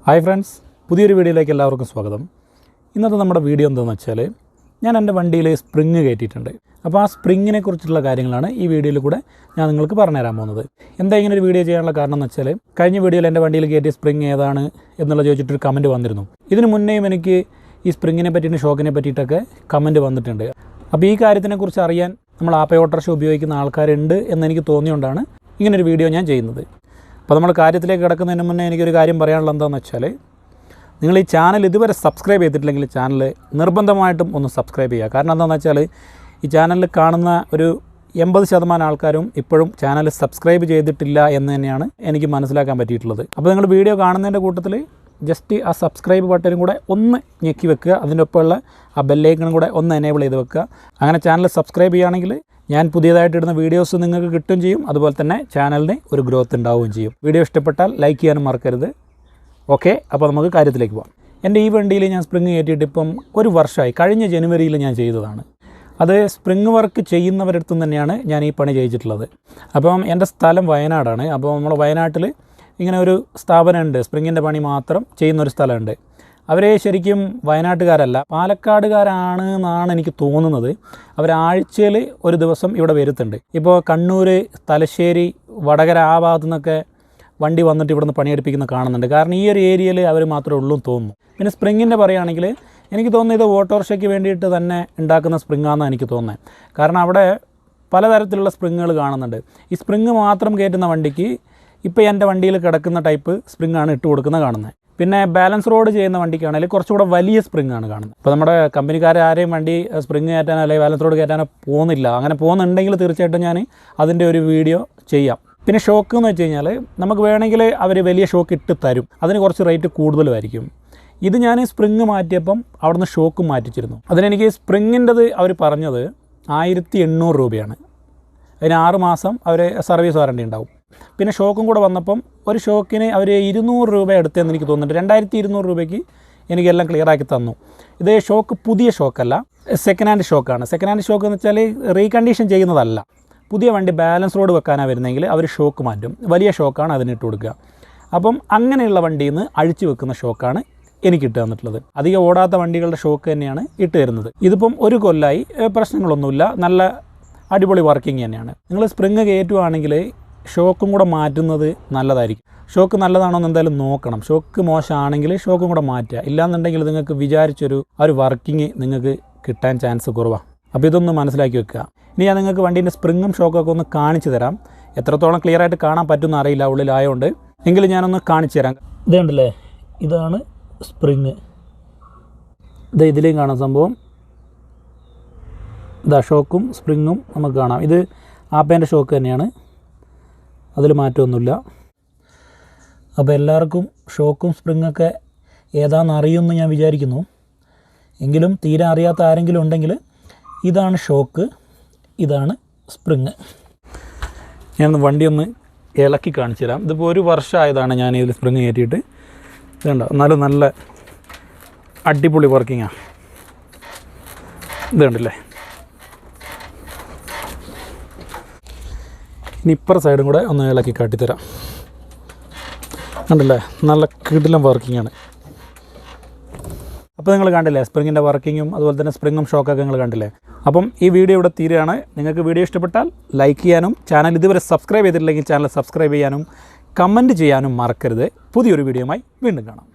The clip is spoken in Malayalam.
ഹായ് ഫ്രണ്ട്സ്, പുതിയൊരു വീഡിയോയിലേക്ക് എല്ലാവർക്കും സ്വാഗതം. ഇന്നത്തെ നമ്മുടെ വീഡിയോ എന്താണെന്ന് വെച്ചാൽ, ഞാൻ എൻ്റെ വണ്ടിയിൽ സ്പ്രിങ് കയറ്റിയിട്ടുണ്ട്. അപ്പോൾ ആ സ്പ്രിങ്ങിനെ കുറിച്ചുള്ള കാര്യങ്ങളാണ് ഈ വീഡിയോയിൽ കൂടെ ഞാൻ നിങ്ങൾക്ക് പറഞ്ഞുതരാൻ പോകുന്നത്. എന്താ ഇങ്ങനെ ഒരു വീഡിയോ ചെയ്യാനുള്ള കാരണം എന്ന് വെച്ചാൽ, കഴിഞ്ഞ വീഡിയോയിൽ എൻ്റെ വണ്ടിയിൽ കയറ്റിയ സ്പ്രിങ് ഏതാണ് എന്നുള്ള ചോദിച്ചിട്ടൊരു കമൻറ്റ് വന്നിരുന്നു. ഇതിന് മുന്നേയും എനിക്ക് ഈ സ്പ്രിങ്ങിനെ പറ്റിയിട്ട് ഷോക്കിനെ പറ്റിയിട്ടൊക്കെ കമൻറ്റ് വന്നിട്ടുണ്ട്. അപ്പോൾ ഈ കാര്യത്തിനെക്കുറിച്ച് അറിയാൻ നമ്മൾ ആപ്പ് ഓട്ടോ ഉപയോഗിക്കുന്ന ആൾക്കാരുണ്ട് എന്നെനിക്ക് തോന്നിയുകൊണ്ടാണ് ഇങ്ങനൊരു വീഡിയോ ഞാൻ ചെയ്യുന്നത്. അപ്പോൾ നമ്മൾ കാര്യത്തിലേക്ക് കിടക്കുന്നതിന് മുന്നേ എനിക്കൊരു കാര്യം പറയാനുള്ളത് എന്താണെന്ന് വെച്ചാൽ, നിങ്ങൾ ഈ ചാനൽ ഇതുവരെ സബ്സ്ക്രൈബ് ചെയ്തിട്ടില്ലെങ്കിൽ ചാനൽ നിർബന്ധമായിട്ടും ഒന്ന് സബ്സ്ക്രൈബ് ചെയ്യുക. കാരണം എന്താണെന്ന് വെച്ചാൽ, ഈ ചാനലിൽ കാണുന്ന ഒരു 80% ആൾക്കാരും ഇപ്പോഴും ചാനൽ സബ്സ്ക്രൈബ് ചെയ്തിട്ടില്ല എന്ന് തന്നെയാണ് എനിക്ക് മനസ്സിലാക്കാൻ പറ്റിയിട്ടുള്ളത്. അപ്പോൾ നിങ്ങൾ വീഡിയോ കാണുന്നതിൻ്റെ കൂട്ടത്തിൽ ജസ്റ്റ് ആ സബ്സ്ക്രൈബ് ബട്ടനും കൂടെ ഒന്ന് ഞെക്കി വെക്കുക, അതിൻ്റെ ഒപ്പമുള്ള ആ ബെല്ലൈക്കണും കൂടെ ഒന്ന് എനേബിൾ ചെയ്ത് വെക്കുക. അങ്ങനെ ചാനൽ സബ്സ്ക്രൈബ് ചെയ്യുകയാണെങ്കിൽ ഞാൻ പുതിയതായിട്ടിടുന്ന വീഡിയോസ് നിങ്ങൾക്ക് കിട്ടുകയും ചെയ്യും, അതുപോലെ തന്നെ ചാനലിന് ഒരു ഗ്രോത്ത് ഉണ്ടാവുകയും ചെയ്യും. വീഡിയോ ഇഷ്ടപ്പെട്ടാൽ ലൈക്ക് ചെയ്യാനും മറക്കരുത്. ഓക്കെ, അപ്പോൾ നമുക്ക് കാര്യത്തിലേക്ക് പോകാം. എൻ്റെ ഈ വണ്ടിയിൽ ഞാൻ സ്പ്രിങ് കയറ്റിയിട്ട് ഇപ്പം ഒരു വർഷമായി. കഴിഞ്ഞ ജനുവരിയിൽ ഞാൻ ചെയ്തതാണ്. അത് സ്പ്രിങ് വർക്ക് ചെയ്യുന്നവരടുത്തും തന്നെയാണ് ഞാൻ ഈ പണി ചെയ്തിട്ടുള്ളത്. അപ്പം എൻ്റെ സ്ഥലം വയനാടാണ്. അപ്പോൾ നമ്മൾ വയനാട്ടിൽ ഇങ്ങനെ ഒരു സ്ഥാപനമുണ്ട്, സ്പ്രിങ്ങിൻ്റെ പണി മാത്രം ചെയ്യുന്നൊരു സ്ഥലമുണ്ട്. അവരെ ശരിക്കും വയനാട്ടുകാരല്ല, പാലക്കാടുകാരാണ് എന്നാണ് എനിക്ക് തോന്നുന്നത്. അവരാഴ്ചയിൽ ഒരു ദിവസം ഇവിടെ വരുത്തുണ്ട്. ഇപ്പോൾ കണ്ണൂർ, തലശ്ശേരി, വടകര ആ ഭാഗത്തു നിന്നൊക്കെ വണ്ടി വന്നിട്ട് ഇവിടുന്ന് പണിയെടുപ്പിക്കുന്ന കാണുന്നുണ്ട്. കാരണം ഈ ഒരു ഏരിയയിൽ അവർ മാത്രമേ ഉള്ളൂ എന്ന് തോന്നുന്നു. പിന്നെ സ്പ്രിങ്ങിൻ്റെ പറയുകയാണെങ്കിൽ എനിക്ക് തോന്നുന്നത് ഇത് ഓട്ടോറിക്ഷയ്ക്ക് വേണ്ടിയിട്ട് തന്നെ ഉണ്ടാക്കുന്ന സ്പ്രിങ്ങാണെന്നാണ് എനിക്ക് തോന്നുന്നത്. കാരണം അവിടെ പലതരത്തിലുള്ള സ്പ്രിങ്ങുകൾ കാണുന്നുണ്ട്. ഈ സ്പ്രിങ് മാത്രം കയറ്റുന്ന വണ്ടിക്ക് ഇപ്പോൾ എൻ്റെ വണ്ടിയിൽ കിടക്കുന്ന ടൈപ്പ് സ്പ്രിങ്ങാണ് ഇട്ട് കൊടുക്കുന്നത് കാണുന്നത്. പിന്നെ ബാലൻസ് റോഡ് ചെയ്യുന്ന വണ്ടിക്കാണെങ്കിൽ കുറച്ചുകൂടെ വലിയ സ്പ്രിങ്ങാണ് കാണുന്നത്. ഇപ്പോൾ നമ്മുടെ കമ്പനിക്കാരാരെയും വണ്ടി സ്പ്രിങ് കയറ്റാനോ അല്ലെങ്കിൽ ബാലൻസ് റോഡ് കയറ്റാനോ പോകുന്നില്ല. അങ്ങനെ പോകുന്നുണ്ടെങ്കിൽ തീർച്ചയായിട്ടും ഞാൻ അതിൻ്റെ ഒരു വീഡിയോ ചെയ്യാം. പിന്നെ ഷോക്ക് എന്ന് വെച്ച് കഴിഞ്ഞാൽ നമുക്ക് വേണമെങ്കിൽ അവർ വലിയ ഷോക്ക് ഇട്ട് തരും, അതിന് കുറച്ച് റേറ്റ് കൂടുതലുമായിരിക്കും. ഇത് ഞാൻ സ്പ്രിങ് മാറ്റിയപ്പം അവിടുന്ന് ഷോക്ക് മാറ്റിച്ചിരുന്നു. അതിനെനിക്ക് സ്പ്രിങ്ങിൻ്റെത് അവർ പറഞ്ഞത് 1800 രൂപയാണ്. അതിന് 6 മാസം അവർ സർവീസ് വാറണ്ടി ഉണ്ടാവും. പിന്നെ ഷോക്കും കൂടെ വന്നപ്പം ഒരു ഷോക്കിന് അവർ 200 രൂപ എടുത്തതെന്ന് എനിക്ക് തോന്നുന്നുണ്ട്. 2200 രൂപയ്ക്ക് എനിക്കെല്ലാം ക്ലിയറാക്കി തന്നു. ഇത് ഷോക്ക് പുതിയ ഷോക്കല്ല, സെക്കൻഡ് ഹാൻഡ് ഷോക്കാണ്. സെക്കൻഡ് ഹാൻഡ് ഷോക്ക് എന്ന് വെച്ചാൽ റീകണ്ടീഷൻ ചെയ്യുന്നതല്ല. പുതിയ വണ്ടി ബാലൻസ് റോഡ് വെക്കാനാണ് വരുന്നതെങ്കിൽ അവർ ഷോക്ക് മാറ്റും, വലിയ ഷോക്കാണ് അതിനിട്ട് കൊടുക്കുക. അപ്പം അങ്ങനെയുള്ള വണ്ടിയിൽ നിന്ന് അഴിച്ചു വെക്കുന്ന ഷോക്കാണ് എനിക്ക് ഇട്ട് തന്നിട്ടുള്ളത്. അധികം ഓടാത്ത വണ്ടികളുടെ ഷോക്ക് തന്നെയാണ് ഇട്ട് തരുന്നത്. ഇതിപ്പം ഒരു കൊല്ലമായി, പ്രശ്നങ്ങളൊന്നുമില്ല, നല്ല അടിപൊളി വർക്കിംഗ് തന്നെയാണ്. നിങ്ങൾ സ്പ്രിങ് കയറ്റുവാണെങ്കിൽ ഷോക്കും കൂടെ മാറ്റുന്നത് നല്ലതായിരിക്കും. ഷോക്ക് നല്ലതാണോ എന്ന് എന്തായാലും നോക്കണം. ഷോക്ക് മോശമാണെങ്കിൽ ഷോക്കും കൂടെ മാറ്റുക. ഇല്ലാന്നുണ്ടെങ്കിൽ നിങ്ങൾക്ക് വിചാരിച്ചൊരു വർക്കിംഗ് നിങ്ങൾക്ക് കിട്ടാൻ ചാൻസ് കുറവാണ്. അപ്പോൾ ഇതൊന്ന് മനസ്സിലാക്കി വെക്കുക. ഇനി ഞാൻ നിങ്ങൾക്ക് വണ്ടീൻ്റെ സ്പ്രിങ്ങും ഷോക്കൊക്കെ ഒന്ന് കാണിച്ചു തരാം. എത്രത്തോളം ക്ലിയറായിട്ട് കാണാൻ പറ്റുമെന്ന് അറിയില്ല ഉള്ളിലായതുകൊണ്ട്, എങ്കിലും ഞാനൊന്ന് കാണിച്ചു തരാം. ഇത് കണ്ടില്ലേ, ഇതാണ് സ്പ്രിങ്. ഇത് ഇതിലേയും കാണാം സംഭവം. ഇതാ ഷോക്കും സ്പ്രിങ്ങും നമുക്ക് കാണാം. ഇത് ആപ്പേൻ്റെ ഷോക്ക് തന്നെയാണ്, അതിൽ മാറ്റമൊന്നുമില്ല. അപ്പോൾ എല്ലാവർക്കും ഷോക്കും സ്പ്രിങ്ങൊക്കെ ഏതാണെന്ന് അറിയുമെന്ന് ഞാൻ വിചാരിക്കുന്നു. എങ്കിലും തീരെ അറിയാത്ത ആരെങ്കിലും ഉണ്ടെങ്കിൽ ഇതാണ് ഷോക്ക്, ഇതാണ് സ്പ്രിങ്. ഞാനൊന്ന് വണ്ടി ഒന്ന് ഇളക്കി കാണിച്ചു തരാം. ഇതിപ്പോൾ ഒരു വർഷമായതാണ് ഞാൻ ഇതിൽ സ്പ്രിങ് കയറ്റിയിട്ട്. ഇതുണ്ടോ, എന്നാലും നല്ല അടിപൊളി വർക്കിങ്ങാണ്. ഇത് കണ്ടില്ലേ. ഇനി ഇപ്പുറ സൈഡും കൂടെ ഒന്ന് ഇളക്കി കാട്ടിത്തരാം. കണ്ടില്ലേ, നല്ല കിടിലം വർക്കിങ്ങാണ്. അപ്പോൾ നിങ്ങൾ കണ്ടില്ലേ സ്പ്രിങ്ങിൻ്റെ വർക്കിങ്ങും അതുപോലെ തന്നെ സ്പ്രിങ്ങും ഷോക്കൊക്കെ നിങ്ങൾ കണ്ടില്ലേ. അപ്പം ഈ വീഡിയോ ഇവിടെ തീരുകയാണ്. നിങ്ങൾക്ക് വീഡിയോ ഇഷ്ടപ്പെട്ടാൽ ലൈക്ക് ചെയ്യാനും ചാനൽ ഇതുവരെ സബ്സ്ക്രൈബ് ചെയ്തിട്ടില്ലെങ്കിൽ ചാനൽ സബ്സ്ക്രൈബ് ചെയ്യാനും കമൻറ്റ് ചെയ്യാനും മറക്കരുത്. പുതിയൊരു വീഡിയോയുമായി വീണ്ടും കാണാം.